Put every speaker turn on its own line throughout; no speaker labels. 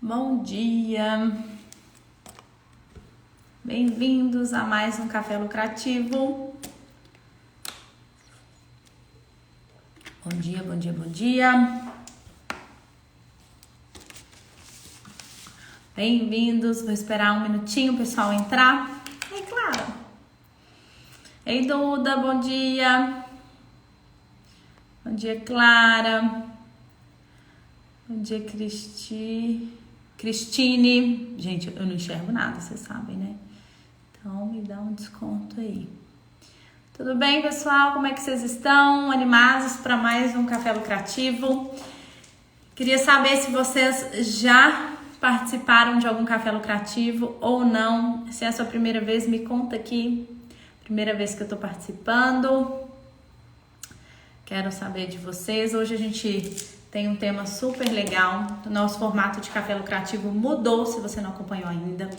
Bom dia, bem-vindos a mais um Café Lucrativo. Bom dia, bom dia, bom dia. Bem-vindos, vou esperar um minutinho o pessoal entrar. Ei, Clara. Ei, Duda, bom dia. Bom dia, Clara. Bom dia, Cristine. Gente, eu não enxergo nada, vocês sabem, né? Então, me dá um desconto aí. Tudo bem, pessoal? Como é que vocês estão? Animados para mais um Café Lucrativo? Queria saber se vocês já participaram de algum Café Lucrativo ou não. Se é a sua primeira vez, me conta aqui. Primeira vez que eu tô participando. Quero saber de vocês. Hoje a gente tem um tema super legal. O nosso formato de Café Lucrativo mudou, se você não acompanhou ainda.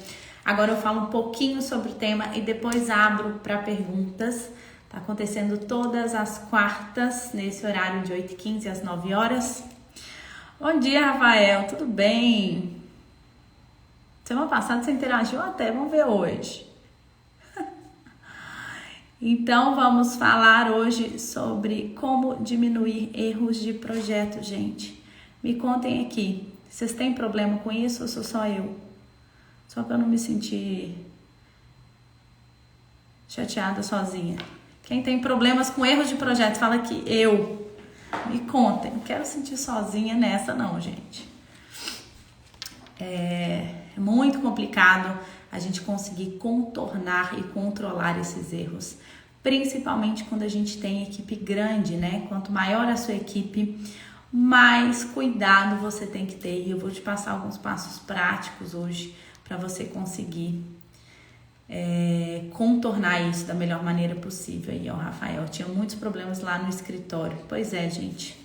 Agora eu falo um pouquinho sobre o tema e depois abro para perguntas. Tá acontecendo todas as quartas, nesse horário de 8h15 às 9 horas. Bom dia, Rafael. Tudo bem? Semana passada você interagiu até, vamos ver hoje. Então, vamos falar hoje sobre como diminuir erros de projeto, gente. Me contem aqui, vocês têm problema com isso ou sou só eu? Só para eu não me sentir chateada sozinha. Quem tem problemas com erros de projeto, fala aqui, eu. Me contem, não quero sentir sozinha nessa não, gente. É muito complicado a gente conseguir contornar e controlar esses erros, principalmente quando a gente tem equipe grande, né? Quanto maior a sua equipe, mais cuidado você tem que ter. E eu vou te passar alguns passos práticos hoje para você conseguir contornar isso da melhor maneira possível. Aí, ó, Rafael, tinha muitos problemas lá no escritório. Pois é, gente.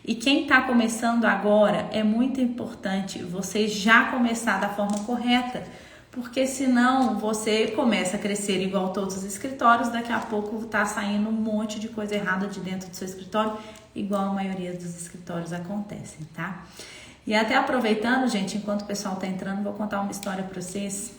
E quem está começando agora, é muito importante você já começar da forma correta, porque senão você começa a crescer igual todos os escritórios, daqui a pouco tá saindo um monte de coisa errada de dentro do seu escritório, igual a maioria dos escritórios acontecem, tá? E até aproveitando, gente, enquanto o pessoal tá entrando, vou contar uma história para vocês.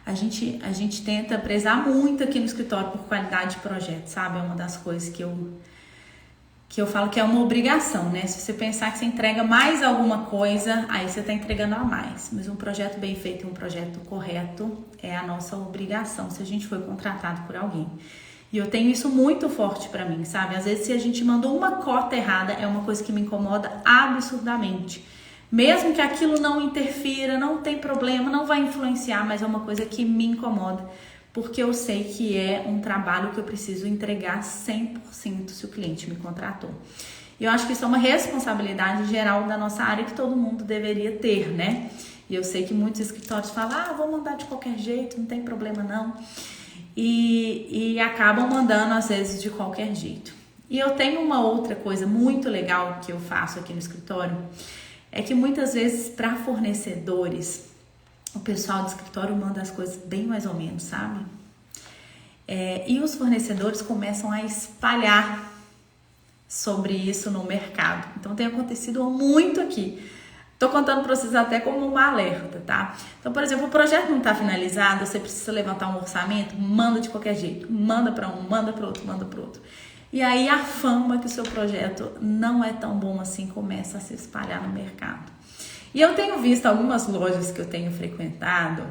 A gente tenta prezar muito aqui no escritório por qualidade de projeto, sabe? É uma das coisas que eu falo que é uma obrigação, né? Se você pensar que você entrega mais alguma coisa, aí você está entregando a mais. Mas um projeto bem feito e um projeto correto é a nossa obrigação, se a gente foi contratado por alguém. E eu tenho isso muito forte para mim, sabe? Às vezes, se a gente mandou uma cota errada, é uma coisa que me incomoda absurdamente. Mesmo que aquilo não interfira, não tem problema, não vai influenciar, mas é uma coisa que me incomoda. Porque eu sei que é um trabalho que eu preciso entregar 100% se o cliente me contratou. E eu acho que isso é uma responsabilidade geral da nossa área que todo mundo deveria ter, né? E eu sei que muitos escritórios falam, vou mandar de qualquer jeito, não tem problema não. E acabam mandando às vezes de qualquer jeito. E eu tenho uma outra coisa muito legal que eu faço aqui no escritório, é que muitas vezes para fornecedores, o pessoal do escritório manda as coisas bem mais ou menos, sabe? E os fornecedores começam a espalhar sobre isso no mercado. Então tem acontecido muito aqui. Tô contando para vocês até como um alerta, tá? Então, por exemplo, o projeto não tá finalizado, você precisa levantar um orçamento, manda de qualquer jeito. Manda para um, manda para outro, manda para outro. E aí a fama que o seu projeto não é tão bom assim começa a se espalhar no mercado. E eu tenho visto algumas lojas que eu tenho frequentado,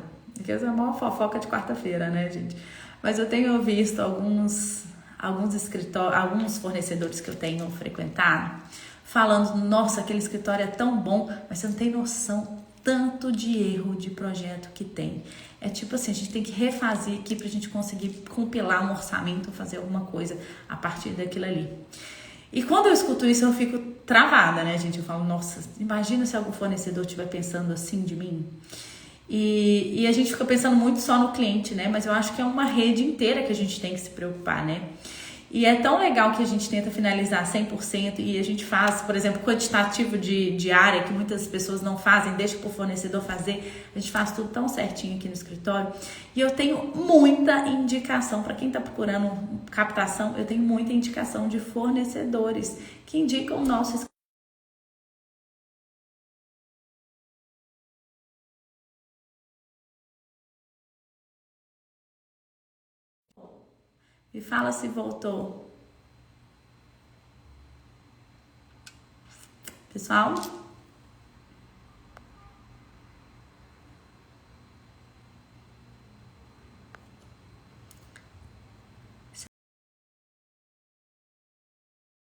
que é a maior fofoca de quarta-feira, né, gente? Mas eu tenho visto alguns escritórios, alguns fornecedores que eu tenho frequentado, falando, nossa, aquele escritório é tão bom, mas você não tem noção tanto de erro de projeto que tem. É tipo assim, a gente tem que refazer aqui pra gente conseguir compilar um orçamento, fazer alguma coisa a partir daquilo ali. E quando eu escuto isso, eu fico travada, né, gente? Eu falo, nossa, imagina se algum fornecedor estiver pensando assim de mim. E a gente fica pensando muito só no cliente, né? Mas eu acho que é uma rede inteira que a gente tem que se preocupar, né? E é tão legal que a gente tenta finalizar 100% e a gente faz, por exemplo, quantitativo de área que muitas pessoas não fazem, deixa para o fornecedor fazer. A gente faz tudo tão certinho aqui no escritório. E eu tenho muita indicação, para quem está procurando captação, eu tenho muita indicação de fornecedores que indicam o nosso escritório. Me fala se voltou. Pessoal?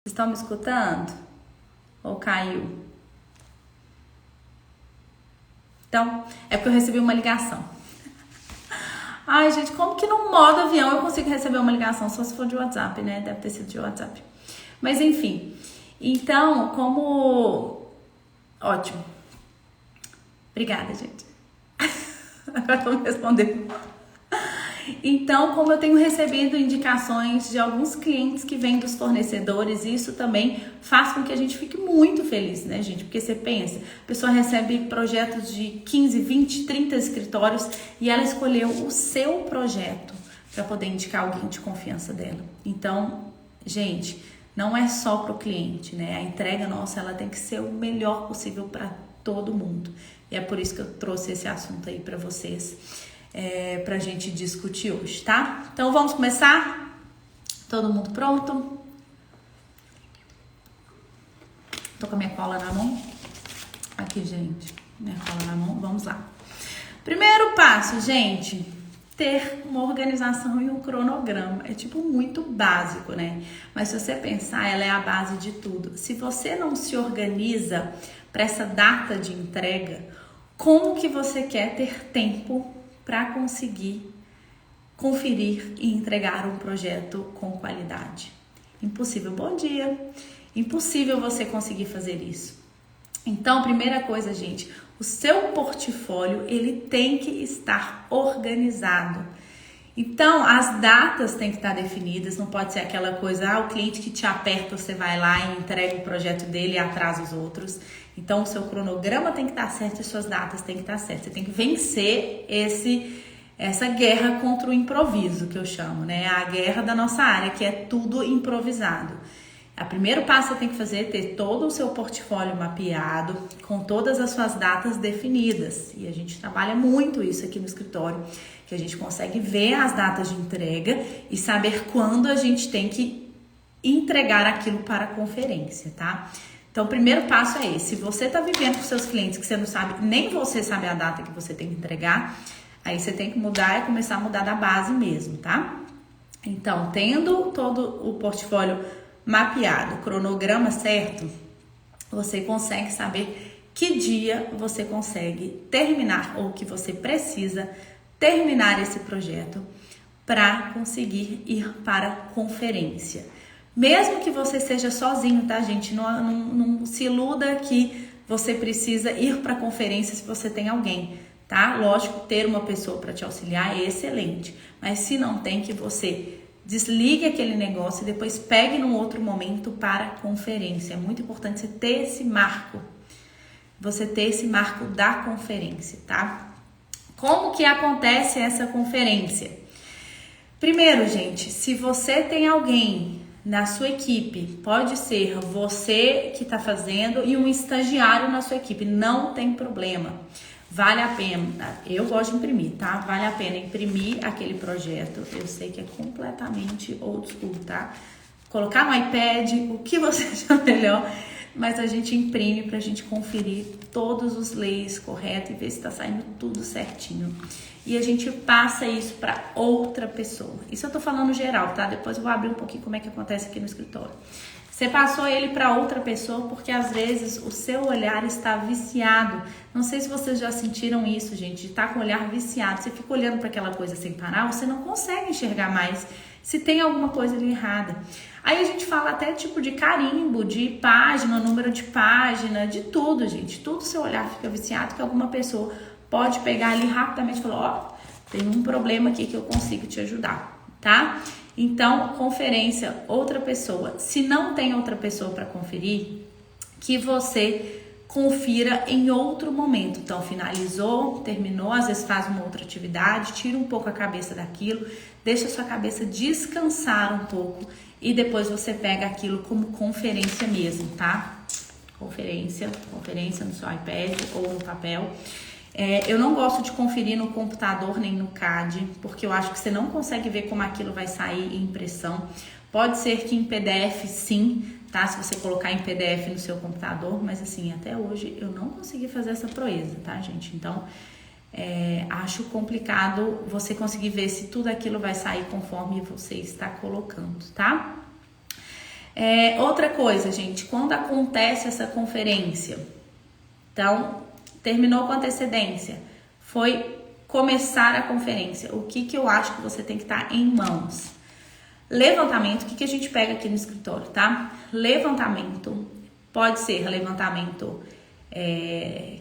Estão me escutando? Ou caiu? Então, é porque eu recebi uma ligação. Ai, gente, como que no modo avião eu consigo receber uma ligação? Só se for de WhatsApp, né? Deve ter sido de WhatsApp. Mas, enfim. Então, como... Ótimo. Obrigada, gente. Agora vamos responder. Então, como eu tenho recebido indicações de alguns clientes que vêm dos fornecedores, isso também faz com que a gente fique muito feliz, né, gente? Porque você pensa, a pessoa recebe projetos de 15, 20, 30 escritórios e ela escolheu o seu projeto para poder indicar alguém de confiança dela. Então, gente, não é só para o cliente, né? A entrega nossa, ela tem que ser o melhor possível para todo mundo. E é por isso que eu trouxe esse assunto aí para vocês. Pra gente discutir hoje, tá? Então vamos começar? Todo mundo pronto? Tô com a minha cola na mão. Aqui, gente, minha cola na mão, vamos lá. Primeiro passo, gente, ter uma organização e um cronograma. É tipo muito básico, né? Mas se você pensar, ela é a base de tudo. Se você não se organiza para essa data de entrega, como que você quer ter tempo para conseguir conferir e entregar um projeto com qualidade? Impossível. Bom dia! Impossível você conseguir fazer isso. Então, primeira coisa, gente, o seu portfólio, ele tem que estar organizado. Então, as datas têm que estar definidas, não pode ser aquela coisa, o cliente que te aperta, você vai lá e entrega o projeto dele e atrasa os outros. Então, o seu cronograma tem que estar certo e suas datas têm que estar certas. Você tem que vencer essa guerra contra o improviso, que eu chamo, né? A guerra da nossa área, que é tudo improvisado. O primeiro passo que você tem que fazer é ter todo o seu portfólio mapeado, com todas as suas datas definidas. E a gente trabalha muito isso aqui no escritório, que a gente consegue ver as datas de entrega e saber quando a gente tem que entregar aquilo para a conferência, tá? Então, o primeiro passo é esse. Se você está vivendo com seus clientes que você não sabe, nem você sabe a data que você tem que entregar, aí você tem que mudar e começar a mudar da base mesmo, tá? Então, tendo todo o portfólio mapeado, o cronograma certo, você consegue saber que dia você consegue terminar ou que você precisa terminar esse projeto para conseguir ir para a conferência. Mesmo que você seja sozinho, tá, gente? Não se iluda que você precisa ir para a conferência se você tem alguém, tá? Lógico, ter uma pessoa para te auxiliar é excelente, mas se não tem, que você desligue aquele negócio e depois pegue num outro momento para a conferência. É muito importante você ter esse marco, da conferência, tá? Como que acontece essa conferência? Primeiro, gente, se você tem alguém na sua equipe, pode ser você que está fazendo e um estagiário na sua equipe, não tem problema. Vale a pena, eu gosto de imprimir, tá? Vale a pena imprimir aquele projeto. Eu sei que é completamente old school, tá? Colocar no iPad, o que você achar melhor, mas a gente imprime pra gente conferir todos os leis corretos e ver se tá saindo tudo certinho. E a gente passa isso para outra pessoa. Isso eu tô falando geral, tá? Depois eu vou abrir um pouquinho como é que acontece aqui no escritório. Você passou ele para outra pessoa porque às vezes o seu olhar está viciado. Não sei se vocês já sentiram isso, gente, de estar com o olhar viciado. Você fica olhando para aquela coisa sem parar, você não consegue enxergar mais se tem alguma coisa ali errada. Aí a gente fala até tipo de carimbo, de página, número de página, de tudo, gente. Tudo seu olhar fica viciado que alguma pessoa pode pegar ali rapidamente e falar, tem um problema aqui que eu consigo te ajudar, tá? Então, conferência, outra pessoa. Se não tem outra pessoa para conferir, que você confira em outro momento. Então, finalizou, terminou, às vezes faz uma outra atividade, tira um pouco a cabeça daquilo, deixa a sua cabeça descansar um pouco e depois você pega aquilo como conferência mesmo, tá? Conferência no seu iPad ou no papel. Eu não gosto de conferir no computador nem no CAD, porque eu acho que você não consegue ver como aquilo vai sair em impressão. Pode ser que em PDF sim, tá? Se você colocar em PDF no seu computador, mas assim, até hoje eu não consegui fazer essa proeza, tá, gente? Então, acho complicado você conseguir ver se tudo aquilo vai sair conforme você está colocando, tá? Outra coisa, gente, quando acontece essa conferência, então, terminou com antecedência, foi começar a conferência, o que eu acho que você tem que estar em mãos? Levantamento, o que a gente pega aqui no escritório, tá? Levantamento, pode ser levantamento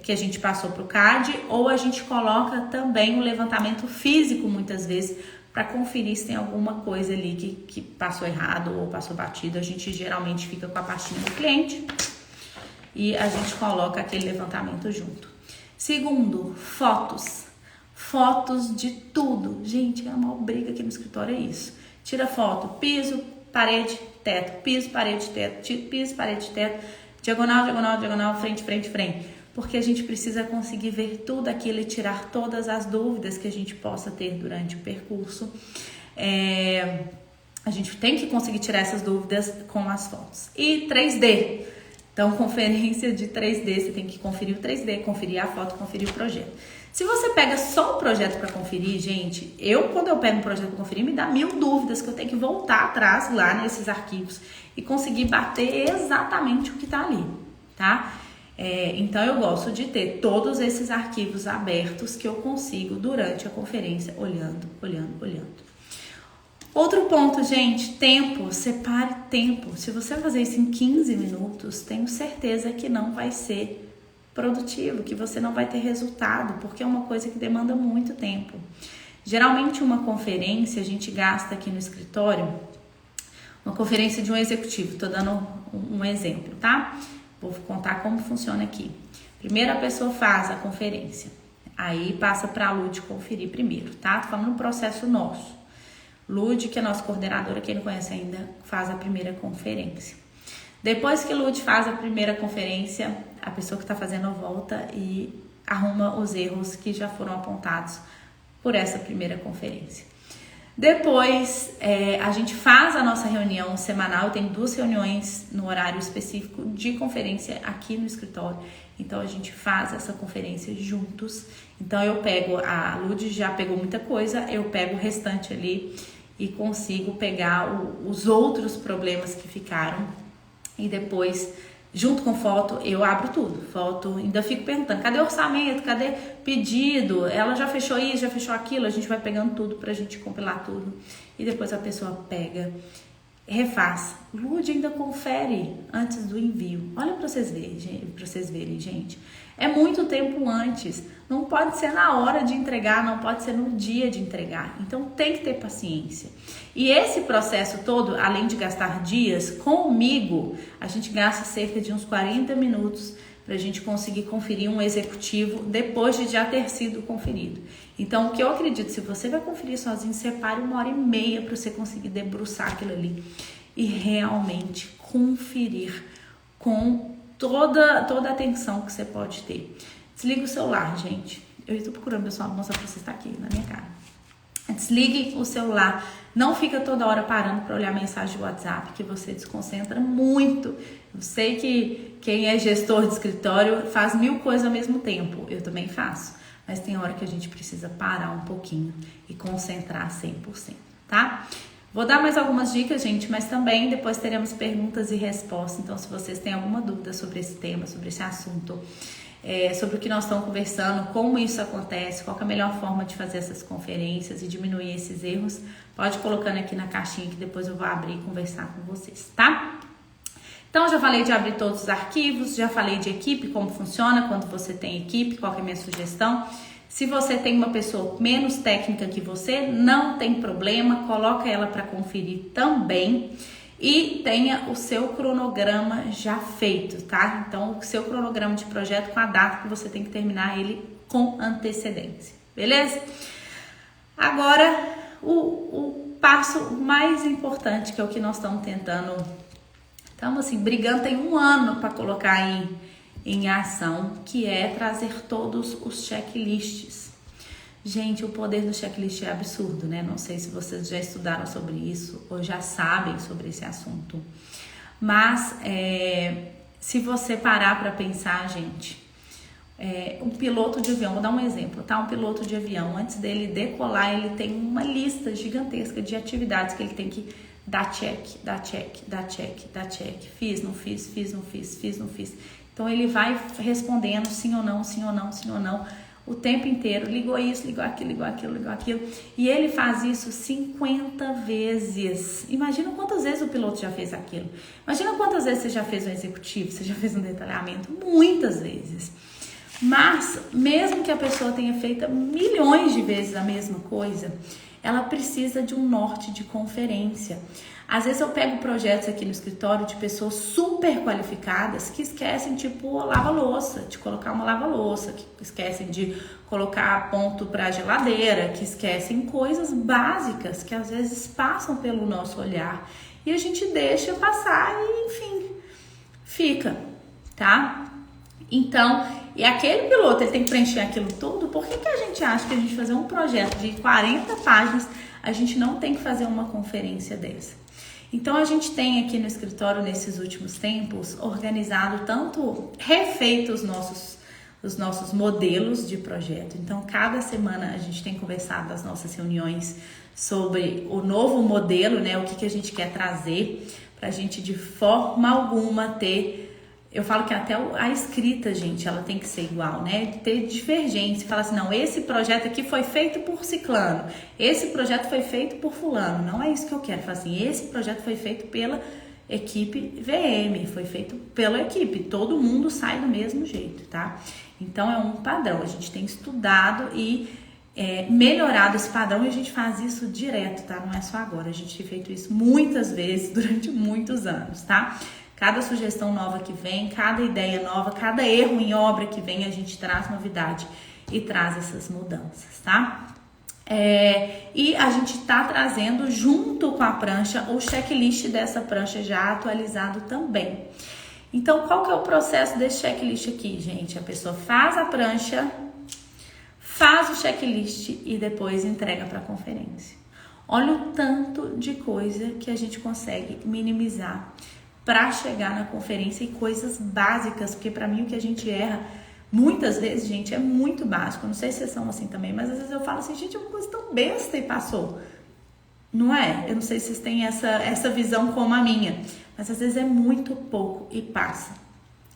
que a gente passou para o CAD, ou a gente coloca também o levantamento físico muitas vezes para conferir se tem alguma coisa ali que passou errado ou passou batido. A gente geralmente fica com a pastinha do cliente e a gente coloca aquele levantamento junto. Segundo, fotos. Fotos de tudo. Gente, a maior briga aqui no escritório é isso. Tira foto, piso, parede, teto, piso, parede, teto, piso, parede, teto, diagonal, diagonal, diagonal, frente, frente, frente. Porque a gente precisa conseguir ver tudo aquilo e tirar todas as dúvidas que a gente possa ter durante o percurso. A gente tem que conseguir tirar essas dúvidas com as fotos. E 3D. Então, conferência de 3D, você tem que conferir o 3D, conferir a foto, conferir o projeto. Se você pega só o projeto para conferir, gente, quando eu pego um projeto para conferir, me dá 1000 dúvidas que eu tenho que voltar atrás lá nesses arquivos e conseguir bater exatamente o que está ali, tá? Então, eu gosto de ter todos esses arquivos abertos que eu consigo durante a conferência, olhando. Outro ponto, gente, tempo. Separe tempo. Se você fazer isso em 15 minutos, tenho certeza que não vai ser produtivo, que você não vai ter resultado, porque é uma coisa que demanda muito tempo. Geralmente, uma conferência, a gente gasta aqui no escritório, uma conferência de um executivo, tô dando um exemplo, tá? Vou contar como funciona aqui. Primeiro a pessoa faz a conferência, aí passa para a Lud conferir primeiro, tá? Tô falando no processo nosso. Lud, que é a nossa coordenadora, quem não conhece ainda, faz a primeira conferência. Depois que Lud faz a primeira conferência, a pessoa que está fazendo volta e arruma os erros que já foram apontados por essa primeira conferência. Depois, a gente faz a nossa reunião semanal, tem 2 reuniões no horário específico de conferência aqui no escritório. Então, a gente faz essa conferência juntos. Então, a Lud já pegou muita coisa, eu pego o restante ali e consigo pegar os outros problemas que ficaram. E depois, junto com foto, eu abro tudo. Foto, ainda fico perguntando, cadê o orçamento, cadê pedido? Ela já fechou isso, já fechou aquilo? A gente vai pegando tudo pra gente compilar tudo. E depois a pessoa pega, refaz. Lud ainda confere antes do envio. Olha pra vocês verem, gente. É muito tempo antes. Não pode ser na hora de entregar, não pode ser no dia de entregar. Então tem que ter paciência. E esse processo todo, além de gastar dias, comigo, a gente gasta cerca de uns 40 minutos para a gente conseguir conferir um executivo depois de já ter sido conferido. Então, o que eu acredito, se você vai conferir sozinho, separe 1h30 para você conseguir debruçar aquilo ali e realmente conferir com toda a atenção que você pode ter. Desliga o celular, gente. Eu estou procurando, pessoal, mostrar para você estar aqui na minha cara. Desligue o celular. Não fica toda hora parando para olhar mensagem de WhatsApp, que você desconcentra muito. Eu sei que quem é gestor de escritório faz 1000 coisas ao mesmo tempo. Eu também faço. Mas tem hora que a gente precisa parar um pouquinho e concentrar 100%, tá? Vou dar mais algumas dicas, gente, mas também depois teremos perguntas e respostas. Então, se vocês têm alguma dúvida sobre esse tema, sobre esse assunto, sobre o que nós estamos conversando, como isso acontece, qual é a melhor forma de fazer essas conferências e diminuir esses erros, pode ir colocando aqui na caixinha que depois eu vou abrir e conversar com vocês, tá? Então, já falei de abrir todos os arquivos, já falei de equipe, como funciona quando você tem equipe, qual que é a minha sugestão. Se você tem uma pessoa menos técnica que você, não tem problema, coloca ela para conferir também. E tenha o seu cronograma já feito, tá? Então, o seu cronograma de projeto com a data que você tem que terminar ele com antecedência, beleza? Agora, o passo mais importante, que é o que nós estamos tentando, estamos assim, brigando, tem 1 ano para colocar em ação, que é trazer todos os checklists. Gente, o poder do checklist é absurdo, né? Não sei se vocês já estudaram sobre isso ou já sabem sobre esse assunto. Mas, se você parar para pensar, gente, um piloto de avião, vou dar um exemplo, tá? Um piloto de avião, antes dele decolar, ele tem uma lista gigantesca de atividades que ele tem que dar check. Fiz, não fiz, fiz, não fiz, fiz, não fiz. Então, ele vai respondendo sim ou não, sim ou não, sim ou não, o tempo inteiro, ligou isso, ligou aquilo, ligou aquilo, ligou aquilo. E ele faz isso 50 vezes. Imagina quantas vezes o piloto já fez aquilo. Imagina quantas vezes você já fez um executivo, você já fez um detalhamento. Muitas vezes. Mas, mesmo que a pessoa tenha feito milhões de vezes a mesma coisa, ela precisa de um norte de conferência. Às vezes eu pego projetos aqui no escritório de pessoas super qualificadas que esquecem, tipo, lava-louça, de colocar uma lava-louça, que esquecem de colocar ponto para a geladeira, que esquecem coisas básicas que às vezes passam pelo nosso olhar e a gente deixa passar e, enfim, fica, tá? Então, e aquele piloto, ele tem que preencher aquilo tudo. Por que a gente acha que a gente fazer um projeto de 40 páginas, a gente não tem que fazer uma conferência dessa? Então, a gente tem aqui no escritório, nesses últimos tempos, organizado tanto, refeito os nossos modelos de projeto. Então, cada semana a gente tem conversado nas nossas reuniões sobre o novo modelo, né? O que a gente quer trazer pra gente de forma alguma ter... Eu falo que até a escrita, gente, ela tem que ser igual, né? Ter divergência. Fala assim, não, esse projeto aqui foi feito por ciclano, esse projeto foi feito por fulano. Não é isso que eu quero. Fala assim, esse projeto foi feito pela equipe VM, foi feito pela equipe. Todo mundo sai do mesmo jeito, tá? Então, é um padrão. A gente tem estudado e melhorado esse padrão e a gente faz isso direto, tá? Não é só agora. A gente tem feito isso muitas vezes durante muitos anos, tá? Cada sugestão nova que vem, cada ideia nova, cada erro em obra que vem, a gente traz novidade e traz essas mudanças, tá? E a gente tá trazendo junto com a prancha o checklist dessa prancha já atualizado também. Então, qual que é o processo desse checklist aqui, gente? A pessoa faz a prancha, faz o checklist e depois entrega para a conferência. Olha o tanto de coisa que a gente consegue minimizar para chegar na conferência e coisas básicas, porque para mim o que a gente erra muitas vezes, gente, é muito básico. Não sei se vocês são assim também, mas às vezes eu falo assim, gente, é uma coisa tão besta e passou. Não é? Eu não sei se vocês têm essa visão como a minha, mas às vezes é muito pouco e passa.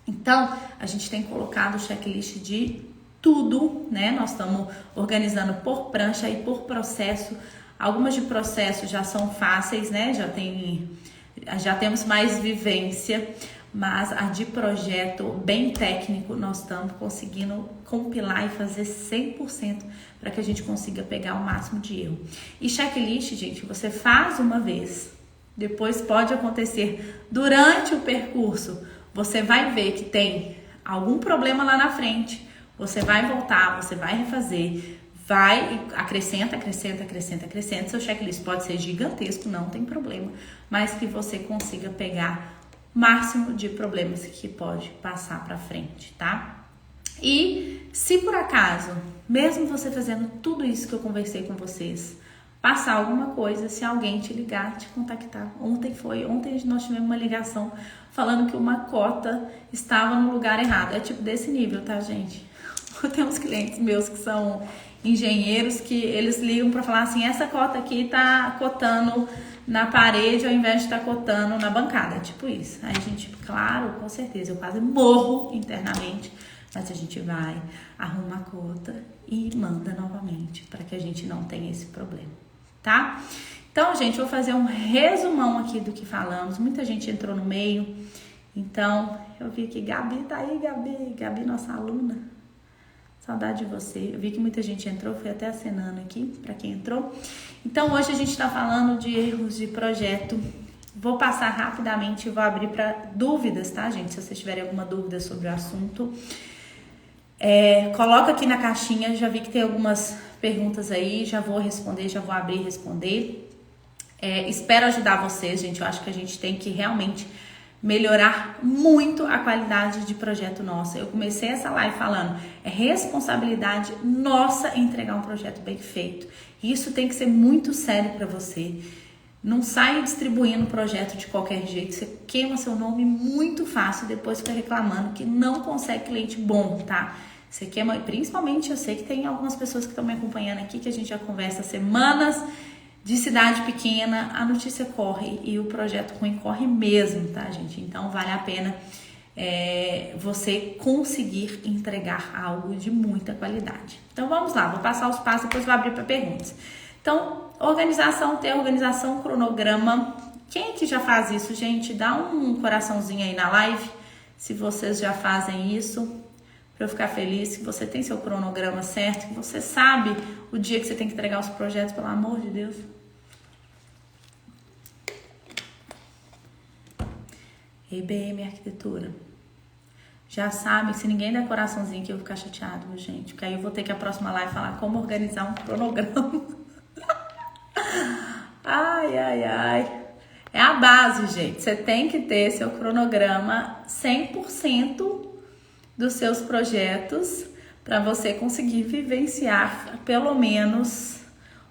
Então, a gente tem colocado o checklist de tudo, né? Nós estamos organizando por prancha e por processo. Algumas de processo já são fáceis, né? Já temos mais vivência, mas a de projeto bem técnico nós estamos conseguindo compilar e fazer 100% para que a gente consiga pegar o máximo de erro. E checklist, gente, você faz uma vez, depois pode acontecer durante o percurso, você vai ver que tem algum problema lá na frente, você vai voltar, você vai refazer, vai, acrescenta, seu checklist pode ser gigantesco, não tem problema, mas que você consiga pegar o máximo de problemas que pode passar para frente, tá? E se por acaso, mesmo você fazendo tudo isso que eu conversei com vocês, passar alguma coisa, se alguém te ligar, te contactar. Ontem nós tivemos uma ligação falando que uma cota estava no lugar errado. É tipo desse nível, tá, gente? Eu tenho uns clientes meus que são engenheiros que eles ligam para falar assim, essa cota aqui tá cotando na parede ao invés de estar cotando na bancada, tipo isso. Aí a gente, claro, com certeza, eu quase morro internamente, mas a gente vai, arruma a cota e manda novamente para que a gente não tenha esse problema, tá? Então, gente, eu vou fazer um resumão aqui do que falamos. Muita gente entrou no meio, então eu vi que Gabi tá aí, Gabi, nossa aluna. Saudade de você. Eu vi que muita gente entrou, fui até acenando aqui para quem entrou. Então, hoje a gente está falando de erros de projeto. Vou passar rapidamente e vou abrir para dúvidas, tá, gente? Se vocês tiverem alguma dúvida sobre o assunto, coloca aqui na caixinha. Já vi que tem algumas perguntas aí, já vou responder, já vou abrir e responder. Espero ajudar vocês, gente. Eu acho que a gente tem que realmente melhorar muito a qualidade de projeto nosso. Eu comecei essa live falando, é responsabilidade nossa entregar um projeto bem feito. Isso tem que ser muito sério para você. Não saia distribuindo projeto de qualquer jeito, você queima seu nome muito fácil e depois fica reclamando que não consegue cliente bom, tá? Você queima, principalmente eu sei que tem algumas pessoas que estão me acompanhando aqui, que a gente já conversa há semanas, de cidade pequena, a notícia corre e o projeto ruim corre mesmo, tá, gente? Então vale a pena você conseguir entregar algo de muita qualidade. Então vamos lá, vou passar os passos, depois vou abrir para perguntas. Então, organização, ter organização, cronograma. Quem é que já faz isso, gente? Dá um coraçãozinho aí na live, se vocês já fazem isso, para eu ficar feliz que você tem seu cronograma certo, que você sabe o dia que você tem que entregar os projetos, pelo amor de Deus. IBM Arquitetura. Já sabe, se ninguém der coraçãozinho aqui, eu vou ficar chateado, gente. Porque aí eu vou ter que a próxima live falar como organizar um cronograma. Ai, ai, ai. É a base, gente. Você tem que ter seu cronograma 100% dos seus projetos para você conseguir vivenciar pelo menos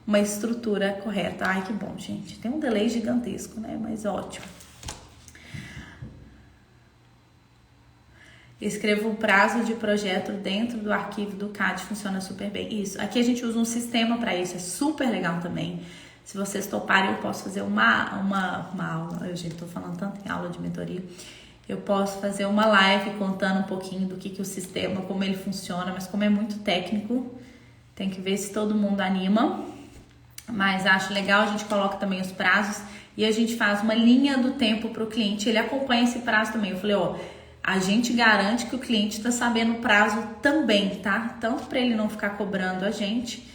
uma estrutura correta. Ai, que bom, gente. Tem um delay gigantesco, né? Mas ótimo. Escreva o prazo de projeto dentro do arquivo do CAD, funciona super bem. Isso, aqui a gente usa um sistema para isso, é super legal também. Se vocês toparem, eu posso fazer uma aula, eu já estou falando tanto em aula de mentoria, eu posso fazer uma live contando um pouquinho do que o sistema, como ele funciona, mas como é muito técnico, tem que ver se todo mundo anima. Mas acho legal, a gente coloca também os prazos e a gente faz uma linha do tempo para o cliente, ele acompanha esse prazo também. Eu falei, ó, a gente garante que o cliente está sabendo o prazo também, tá? Tanto para ele não ficar cobrando a gente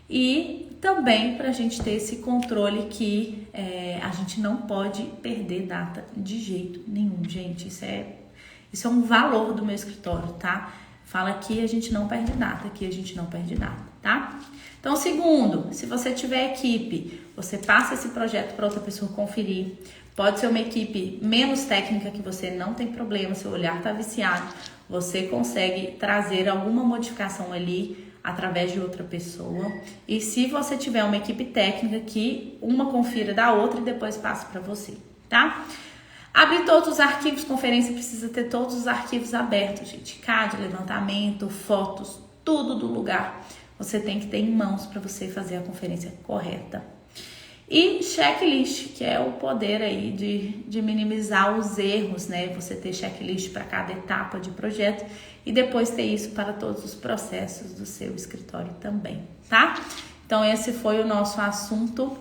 e também para a gente ter esse controle que a gente não pode perder data de jeito nenhum, gente. Isso é um valor do meu escritório, tá? Fala que a gente não perde data, aqui a gente não perde data, tá? Então, segundo, se você tiver equipe, você passa esse projeto para outra pessoa conferir. Pode ser uma equipe menos técnica que você não tem problema, seu olhar está viciado, você consegue trazer alguma modificação ali através de outra pessoa. E se você tiver uma equipe técnica, que uma confira da outra e depois passa para você, tá? Abrir todos os arquivos, conferência precisa ter todos os arquivos abertos, gente. CAD, levantamento, fotos, tudo do lugar. Você tem que ter em mãos para você fazer a conferência correta. E checklist, que é o poder aí de minimizar os erros, né? Você ter checklist para cada etapa de projeto e depois ter isso para todos os processos do seu escritório também, tá? Então esse foi o nosso assunto.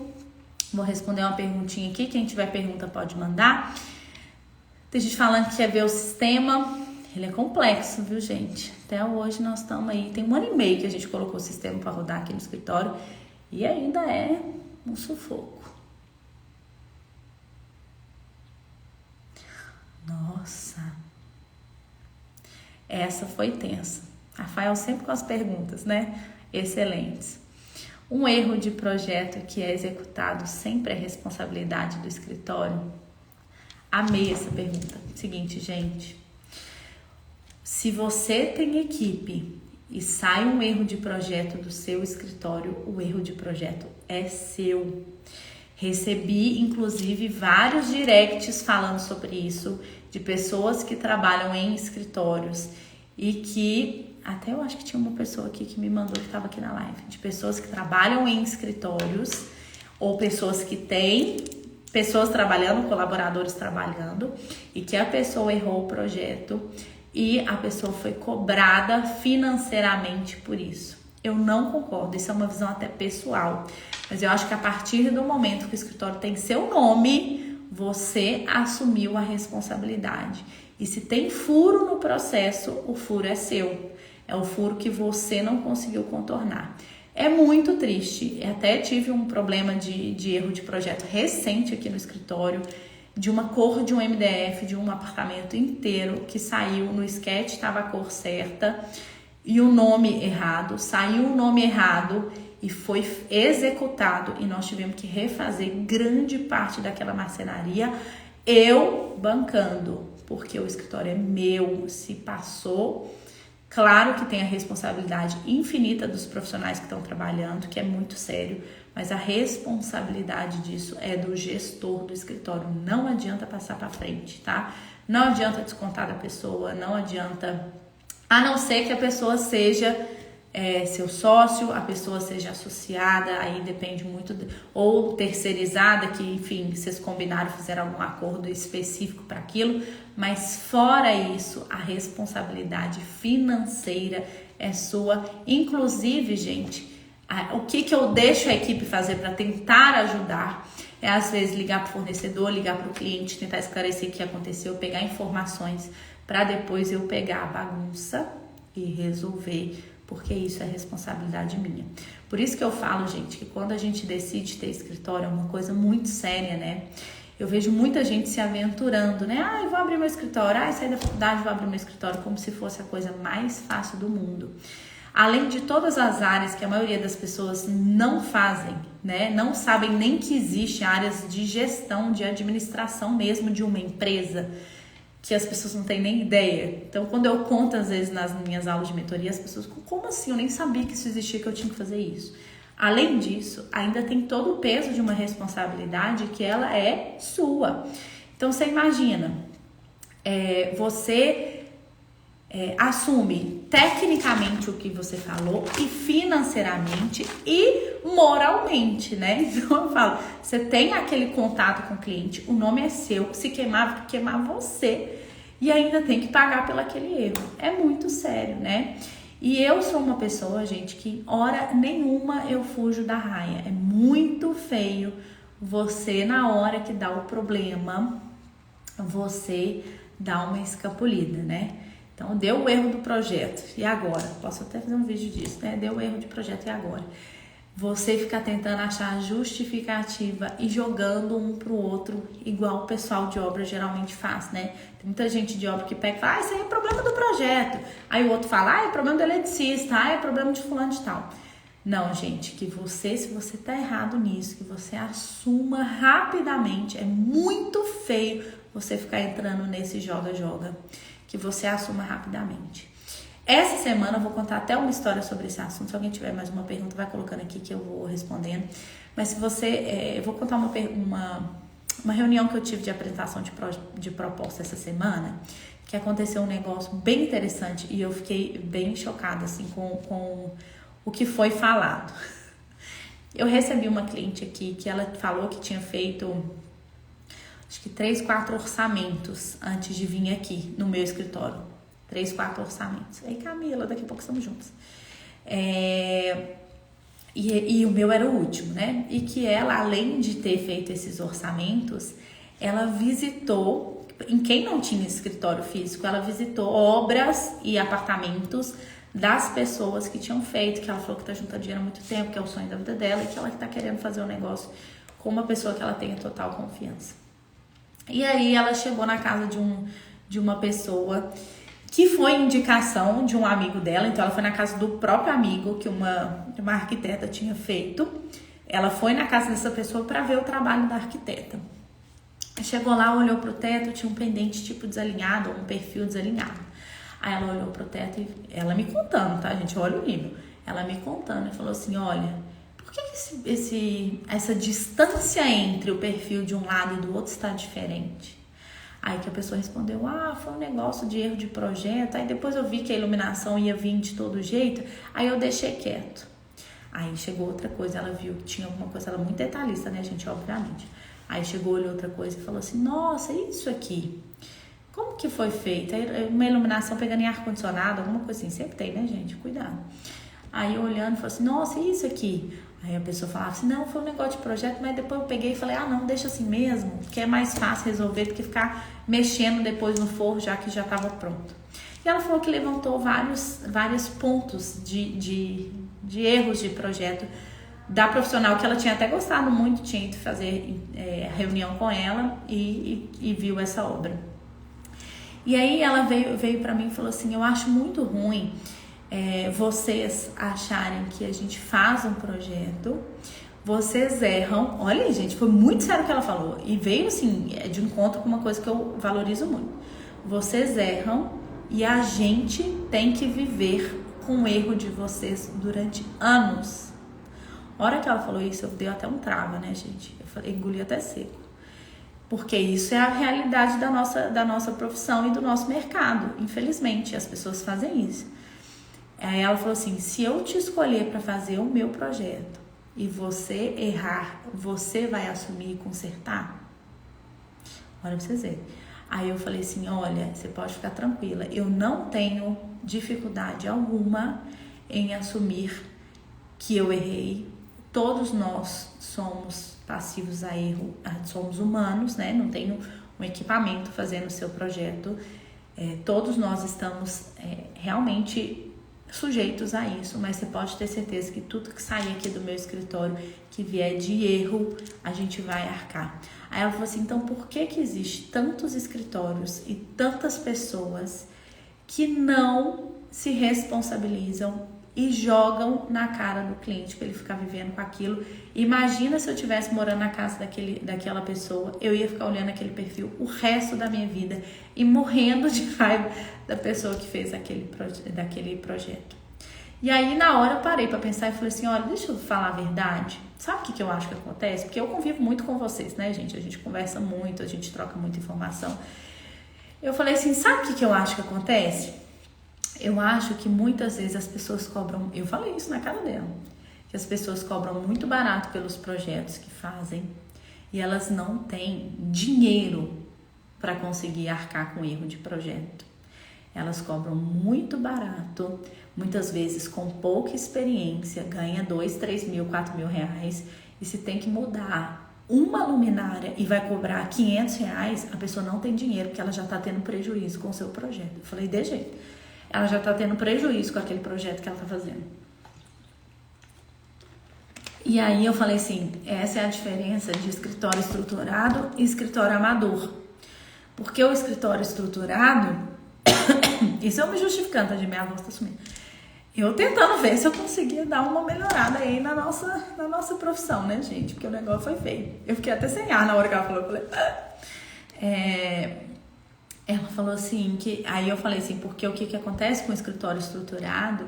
Vou responder uma perguntinha aqui, quem tiver pergunta pode mandar. Tem gente falando que quer ver o sistema, ele é complexo, viu, gente? Até hoje nós estamos aí, tem 1 ano e meio que a gente colocou o sistema para rodar aqui no escritório e ainda é um sufoco. Nossa, essa foi tensa. Rafael sempre com as perguntas, né? Excelentes. Um erro de projeto que é executado sempre é responsabilidade do escritório? Amei essa pergunta. Seguinte, gente. Se você tem equipe e sai um erro de projeto do seu escritório, o erro de projeto é seu. Recebi, inclusive, vários directs falando sobre isso, de pessoas que trabalham em escritórios e que, até eu acho que tinha uma pessoa aqui que me mandou que estava aqui na live, de pessoas que trabalham em escritórios ou pessoas que têm pessoas trabalhando, colaboradores trabalhando, e que a pessoa errou o projeto e a pessoa foi cobrada financeiramente por isso. Eu não concordo, isso é uma visão até pessoal, mas eu acho que a partir do momento que o escritório tem seu nome, você assumiu a responsabilidade. E se tem furo no processo, o furo é seu. É o furo que você não conseguiu contornar. É muito triste. Eu até tive um problema de erro de projeto recente aqui no escritório, de uma cor de um MDF, de um apartamento inteiro, que saiu no sketch, estava a cor certa, e o nome errado, saiu o nome errado e foi executado, e nós tivemos que refazer grande parte daquela marcenaria eu bancando, porque o escritório é meu, se passou. Claro que tem a responsabilidade infinita dos profissionais que estão trabalhando, que é muito sério, mas a responsabilidade disso é do gestor do escritório. Não adianta passar para frente, tá? Não adianta descontar da pessoa, não adianta, a não ser que a pessoa seja seu sócio, a pessoa seja associada, aí depende muito, ou terceirizada, que enfim, vocês combinaram, fizeram algum acordo específico para aquilo, mas fora isso, a responsabilidade financeira é sua. Inclusive, gente, o que eu deixo a equipe fazer para tentar ajudar é às vezes ligar para o fornecedor, ligar para o cliente, tentar esclarecer o que aconteceu, pegar informações para depois eu pegar a bagunça e resolver, porque isso é responsabilidade minha. Por isso que eu falo, gente, que quando a gente decide ter escritório é uma coisa muito séria, né? Eu vejo muita gente se aventurando, né? Eu vou abrir meu escritório, saí da faculdade, vou abrir meu escritório, como se fosse a coisa mais fácil do mundo. Além de todas as áreas que a maioria das pessoas não fazem, né? Não sabem nem que existe áreas de gestão, de administração mesmo de uma empresa, que as pessoas não têm nem ideia. Então, quando eu conto, às vezes, nas minhas aulas de mentoria, as pessoas, como assim? Eu nem sabia que isso existia, que eu tinha que fazer isso. Além disso, ainda tem todo o peso de uma responsabilidade que ela é sua. Então, você imagina, você assume tecnicamente o que você falou e financeiramente e moralmente, né? Então eu falo, você tem aquele contato com o cliente, o nome é seu, se queimar, vai queimar você e ainda tem que pagar pelo aquele erro. É muito sério, né? E eu sou uma pessoa, gente, que hora nenhuma eu fujo da raia. É muito feio você, na hora que dá o problema, você dá uma escapulida, né? Então, deu o erro do projeto, e agora? Posso até fazer um vídeo disso, né? Deu o erro de projeto, e agora? Você fica tentando achar justificativa e jogando um pro outro, igual o pessoal de obra geralmente faz, né? Tem muita gente de obra que pega e fala, isso aí é problema do projeto. Aí o outro fala, é problema do eletricista, é problema de fulano de tal. Não, gente, que você, se você tá errado nisso, que você assuma rapidamente. É muito feio você ficar entrando nesse joga-joga. Que você assuma rapidamente. Essa semana eu vou contar até uma história sobre esse assunto. Se alguém tiver mais uma pergunta, vai colocando aqui que eu vou respondendo. Mas se você... eu vou contar uma reunião que eu tive de apresentação de proposta essa semana, que aconteceu um negócio bem interessante e eu fiquei bem chocada assim, com o que foi falado. Eu recebi uma cliente aqui que ela falou que tinha feito... acho que 3, 4 orçamentos antes de vir aqui no meu escritório. 3, 4 orçamentos. Aí, Camila, daqui a pouco estamos juntos. E o meu era o último, né? E que ela, além de ter feito esses orçamentos, ela visitou, em quem não tinha escritório físico, ela visitou obras e apartamentos das pessoas que tinham feito, que ela falou que está juntando dinheiro há muito tempo, que é o sonho da vida dela, e que ela está querendo fazer um negócio com uma pessoa que ela tenha total confiança. E aí ela chegou na casa de uma pessoa que foi indicação de um amigo dela. Então ela foi na casa do próprio amigo que uma arquiteta tinha feito. Ela foi na casa dessa pessoa para ver o trabalho da arquiteta. Chegou lá, olhou pro teto, tinha um pendente tipo desalinhado, um perfil desalinhado. Aí ela olhou pro teto e ela me contando, tá, gente? Olha o nível. Ela me contando e falou assim, olha... por que essa distância entre o perfil de um lado e do outro está diferente? Aí que a pessoa respondeu, foi um negócio de erro de projeto, aí depois eu vi que a iluminação ia vir de todo jeito, aí eu deixei quieto. Aí chegou outra coisa, ela viu que tinha alguma coisa, ela é muito detalhista, né, gente, obviamente. Aí chegou, olhou outra coisa e falou assim, nossa, isso aqui, como que foi feito? Aí uma iluminação pegando em ar-condicionado, alguma coisa assim, sempre tem, né, gente, cuidado. Aí eu olhando, falei assim, nossa, e isso aqui? Aí a pessoa falava assim, não, foi um negócio de projeto, mas depois eu peguei e falei, não, deixa assim mesmo, que é mais fácil resolver do que ficar mexendo depois no forro, já que já estava pronto. E ela falou que levantou vários pontos de erros de projeto da profissional, que ela tinha até gostado muito, tinha ido fazer reunião com ela e viu essa obra. E aí ela veio para mim e falou assim, eu acho muito ruim vocês acharem que a gente faz um projeto, vocês erram. Olha, gente, foi muito sério o que ela falou. E veio, assim, de encontro com uma coisa que eu valorizo muito. Vocês erram e a gente tem que viver com o erro de vocês durante anos. A hora que ela falou isso, eu dei até um trava, né, gente? Eu falei, engoli até seco. Porque isso é a realidade da nossa profissão e do nosso mercado. Infelizmente, as pessoas fazem isso. Aí ela falou assim, se eu te escolher para fazer o meu projeto e você errar, você vai assumir e consertar? Olha pra vocês verem. Aí eu falei assim, olha, você pode ficar tranquila, eu não tenho dificuldade alguma em assumir que eu errei. Todos nós somos passivos a erro, somos humanos, né? Não tenho um equipamento fazendo o seu projeto. Todos nós estamos realmente sujeitos a isso, mas você pode ter certeza que tudo que sair aqui do meu escritório, que vier de erro, a gente vai arcar. Aí ela falou assim, então por que existe tantos escritórios e tantas pessoas que não se responsabilizam e jogam na cara do cliente para ele ficar vivendo com aquilo? Imagina se eu estivesse morando na casa daquela pessoa, eu ia ficar olhando aquele perfil o resto da minha vida e morrendo de raiva da pessoa que fez daquele projeto. E aí na hora eu parei para pensar e falei assim, olha, deixa eu falar a verdade. Sabe o que eu acho que acontece? Porque eu convivo muito com vocês, né, gente? A gente conversa muito, a gente troca muita informação. Eu falei assim, sabe o que eu acho que acontece? Eu acho que muitas vezes as pessoas cobram, eu falei isso na cara dela, que as pessoas cobram muito barato pelos projetos que fazem e elas não têm dinheiro para conseguir arcar com erro de projeto. Elas cobram muito barato, muitas vezes com pouca experiência, ganha 2, 3 mil, 4 mil reais, e se tem que mudar uma luminária e vai cobrar 500 reais, a pessoa não tem dinheiro porque ela já está tendo prejuízo com o seu projeto. Eu falei, de jeito. Ela já está tendo prejuízo com aquele projeto que ela está fazendo. E aí eu falei assim, essa é a diferença de escritório estruturado e escritório amador. Porque o escritório estruturado, isso eu me justificando, tá, de minha voz tá sumindo. Eu tentando ver se eu conseguia dar uma melhorada aí na nossa profissão, né, gente? Porque o negócio foi feio. Eu fiquei até sem ar na hora que ela falou. Eu falei, Ela falou assim, aí eu falei assim, porque o que acontece com o escritório estruturado,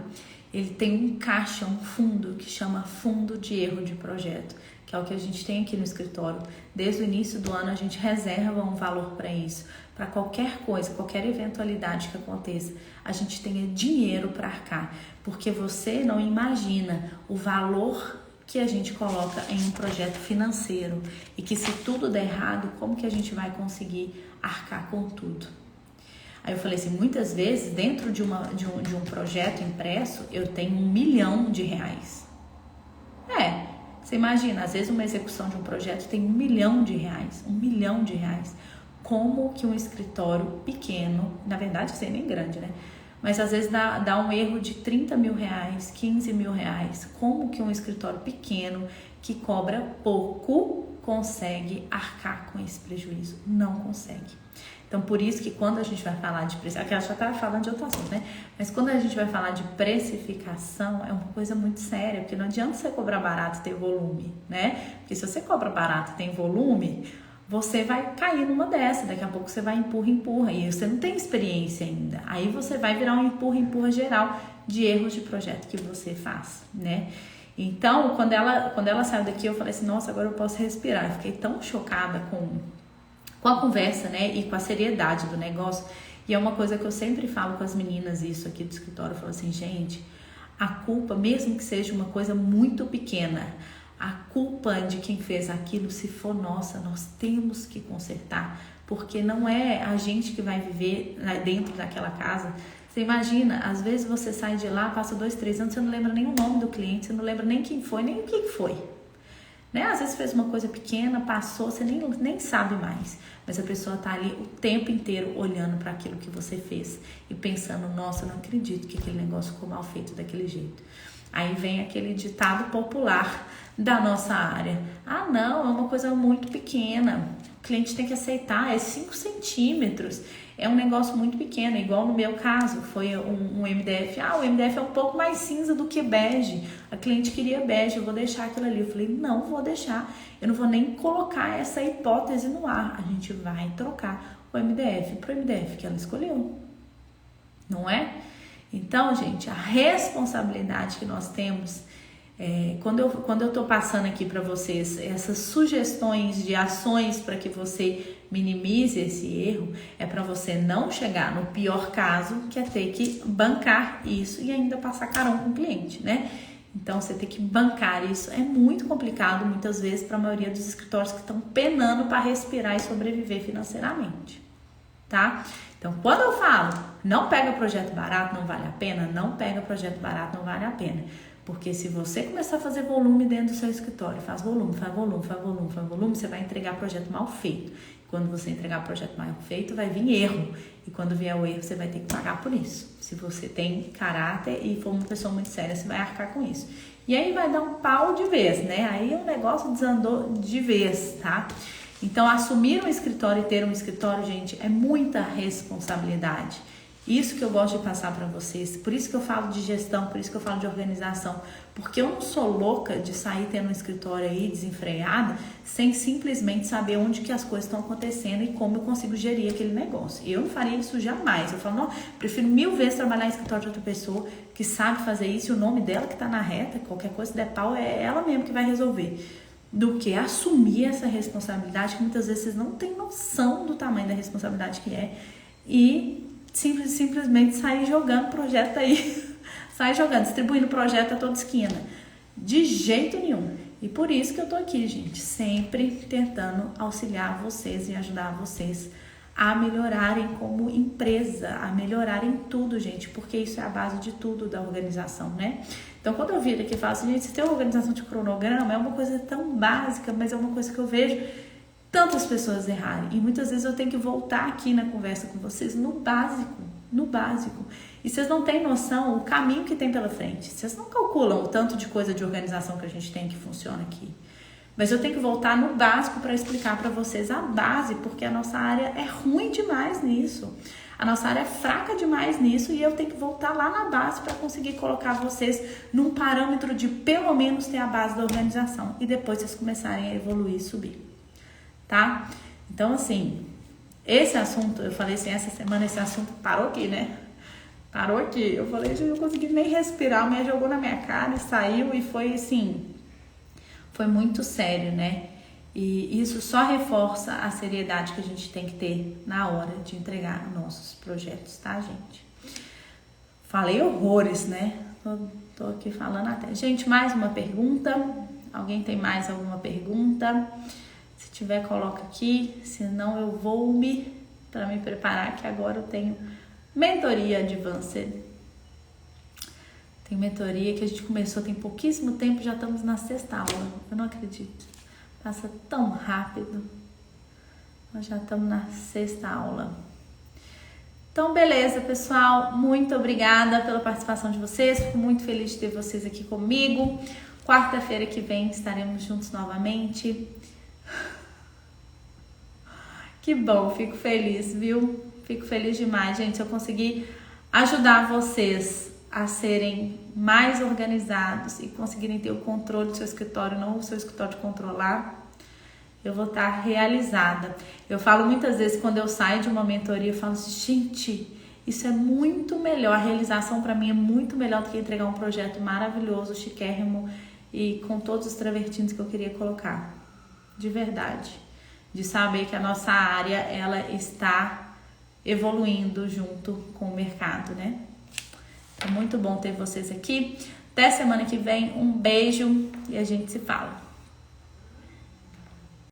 ele tem um caixa, um fundo que chama fundo de erro de projeto, que é o que a gente tem aqui no escritório. Desde o início do ano a gente reserva um valor para isso, para qualquer coisa, qualquer eventualidade que aconteça, a gente tenha dinheiro para arcar, porque você não imagina o valor que a gente coloca em um projeto financeiro e que se tudo der errado, como que a gente vai conseguir arcar com tudo? Aí eu falei assim, muitas vezes dentro de um projeto impresso eu tenho R$1 milhão. Você imagina, às vezes uma execução de um projeto tem R$1 milhão, R$1 milhão. Como que um escritório pequeno, na verdade isso aí nem grande, né? Mas às vezes dá um erro de R$30 mil, R$15 mil. Como que um escritório pequeno que cobra pouco consegue arcar com esse prejuízo? Não consegue. Então, por isso que quando a gente vai falar de precificação, aqui ela já estava falando de outro assunto, né? Mas quando a gente vai falar de precificação, é uma coisa muito séria, porque não adianta você cobrar barato e ter volume, né? Porque se você cobra barato e tem volume, você vai cair numa dessa, daqui a pouco você vai empurra, e você não tem experiência ainda. Aí você vai virar um empurra geral de erros de projeto que você faz, né? Então, quando ela saiu daqui, eu falei assim, nossa, agora eu posso respirar. Eu fiquei tão chocada com a conversa, né, e com a seriedade do negócio. E é uma coisa que eu sempre falo com as meninas, isso aqui do escritório, eu falo assim, gente, a culpa, mesmo que seja uma coisa muito pequena, a culpa de quem fez aquilo, se for nossa, nós temos que consertar, porque não é a gente que vai viver dentro daquela casa. Você imagina, às vezes você sai de lá, passa 2, 3 anos, você não lembra nem o nome do cliente, você não lembra nem quem foi, nem o que foi. Né? Às vezes fez uma coisa pequena, passou, você nem sabe mais, mas a pessoa tá ali o tempo inteiro olhando para aquilo que você fez e pensando, nossa, eu não acredito que aquele negócio ficou mal feito daquele jeito. Aí vem aquele ditado popular da nossa área, ah não, é uma coisa muito pequena, o cliente tem que aceitar, é 5 centímetros, é um negócio muito pequeno, igual no meu caso, foi um MDF. O MDF é um pouco mais cinza do que bege. A cliente queria bege, eu vou deixar aquilo ali. Eu falei, não vou deixar, eu não vou nem colocar essa hipótese no ar. A gente vai trocar o MDF pro MDF que ela escolheu, não é? Então, gente, a responsabilidade que nós temos, quando eu tô passando aqui para vocês essas sugestões de ações para que você minimize esse erro, é para você não chegar no pior caso, que é ter que bancar isso e ainda passar carão com o cliente, né? Então, você tem que bancar isso é muito complicado, muitas vezes, para a maioria dos escritórios que estão penando para respirar e sobreviver financeiramente, tá? Então, quando eu falo, não pega projeto barato, não vale a pena, não pega projeto barato, não vale a pena. Porque se você começar a fazer volume dentro do seu escritório, faz volume, você vai entregar projeto mal feito. Quando você entregar projeto mal feito, vai vir erro. E quando vier o erro, você vai ter que pagar por isso. Se você tem caráter e for uma pessoa muito séria, você vai arcar com isso. E aí vai dar um pau de vez, né? Aí o negócio desandou de vez, tá? Então, assumir um escritório e ter um escritório, gente, é muita responsabilidade. Isso que eu gosto de passar para vocês, por isso que eu falo de gestão, por isso que eu falo de organização, porque eu não sou louca de sair tendo um escritório aí desenfreada, sem simplesmente saber onde que as coisas estão acontecendo e como eu consigo gerir aquele negócio. Eu não faria isso jamais. Eu falo, não, prefiro 1000 vezes trabalhar em escritório de outra pessoa que sabe fazer isso e o nome dela que está na reta, qualquer coisa que der pau, é ela mesmo que vai resolver. Do que assumir essa responsabilidade, que muitas vezes vocês não têm noção do tamanho da responsabilidade que é, e simplesmente sair jogando projeto aí, sair jogando, distribuindo projeto a toda esquina, de jeito nenhum. E por isso que eu tô aqui, gente, sempre tentando auxiliar vocês e ajudar vocês a melhorarem como empresa, a melhorarem tudo, gente, porque isso é a base de tudo da organização, né? Então, quando eu viro aqui e falo assim, gente, se tem uma organização de cronograma, é uma coisa tão básica, mas é uma coisa que eu vejo tantas pessoas errarem. E muitas vezes eu tenho que voltar aqui na conversa com vocês no básico. E vocês não têm noção o caminho que tem pela frente. Vocês não calculam o tanto de coisa de organização que a gente tem que funciona aqui. Mas eu tenho que voltar no básico para explicar para vocês a base, porque a nossa área é ruim demais nisso. A nossa área é fraca demais nisso e eu tenho que voltar lá na base para conseguir colocar vocês num parâmetro de pelo menos ter a base da organização. E depois vocês começarem a evoluir e subir, tá? Então, assim, esse assunto, eu falei assim, essa semana esse assunto parou aqui, né? Parou aqui. Eu falei, eu não consegui nem respirar, me jogou na minha cara e saiu e foi assim... Foi muito sério, né? E isso só reforça a seriedade que a gente tem que ter na hora de entregar nossos projetos, tá, gente? Falei horrores, né? Tô aqui falando até. Gente, mais uma pergunta? Alguém tem mais alguma pergunta? Se tiver, coloca aqui. Senão eu vou para me preparar, que agora eu tenho mentoria Advanced. Tem mentoria que a gente começou tem pouquíssimo tempo, já estamos na 6ª aula. Eu não acredito. Passa tão rápido. Nós já estamos na 6ª aula. Então, beleza, pessoal. Muito obrigada pela participação de vocês. Fico muito feliz de ter vocês aqui comigo. Quarta-feira que vem estaremos juntos novamente. Que bom, fico feliz, viu? Fico feliz demais, gente. Se eu conseguir ajudar vocês a serem mais organizados e conseguirem ter o controle do seu escritório, não o seu escritório de controlar, eu vou estar realizada. Eu falo muitas vezes, quando eu saio de uma mentoria, eu falo assim, gente, isso é muito melhor, a realização para mim é muito melhor do que entregar um projeto maravilhoso, chiquérrimo e com todos os travertinos que eu queria colocar. De verdade. De saber que a nossa área, ela está evoluindo junto com o mercado, né? É muito bom ter vocês aqui. Até semana que vem. Um beijo e a gente se fala.